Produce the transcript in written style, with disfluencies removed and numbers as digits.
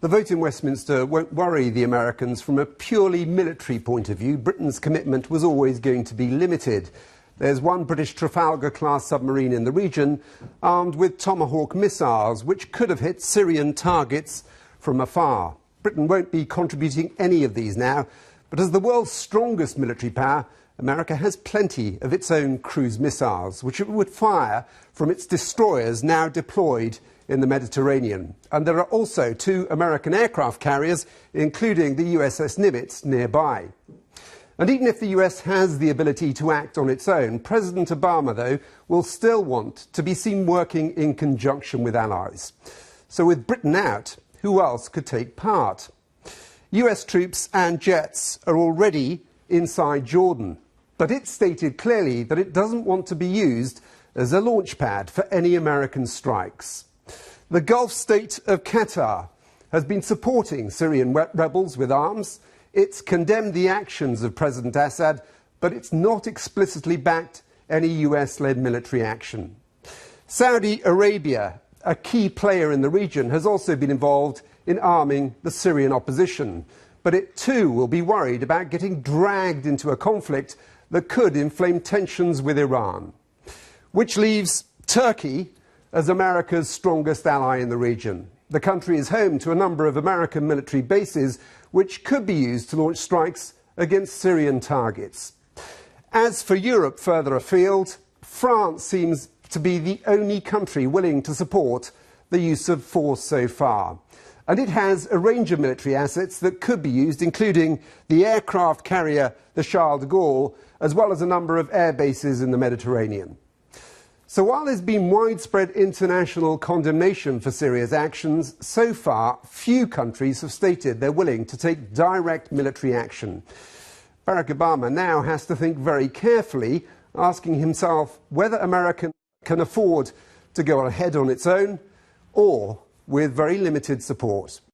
The vote in Westminster won't worry the Americans from a purely military point of view. Britain's commitment was always going to be limited. There's one British Trafalgar-class submarine in the region armed with Tomahawk missiles, which could have hit Syrian targets from afar. Britain won't be contributing any of these now, but as the world's strongest military power, America has plenty of its own cruise missiles, which it would fire from its destroyers now deployed in the Mediterranean. And there are also 2 American aircraft carriers, including the USS Nimitz, nearby. And even if the US has the ability to act on its own, President Obama, though, will still want to be seen working in conjunction with allies. So with Britain out, who else could take part? US troops and jets are already inside Jordan, but it stated clearly that it doesn't want to be used as a launch pad for any American strikes. The Gulf state of Qatar has been supporting Syrian rebels with arms. It's condemned the actions of President Assad, but it's not explicitly backed any US-led military action. Saudi Arabia, a key player in the region, has also been involved in arming the Syrian opposition, but it too will be worried about getting dragged into a conflict that could inflame tensions with Iran. Which leaves Turkey as America's strongest ally in the region. The country is home to a number of American military bases which could be used to launch strikes against Syrian targets. As for Europe further afield, France seems to be the only country willing to support the use of force so far. And it has a range of military assets that could be used, including the aircraft carrier, the Charles de Gaulle, as well as a number of air bases in the Mediterranean. So while there's been widespread international condemnation for Syria's actions, so far few countries have stated they're willing to take direct military action. Barack Obama now has to think very carefully, asking himself whether America can afford to go ahead on its own or with very limited support.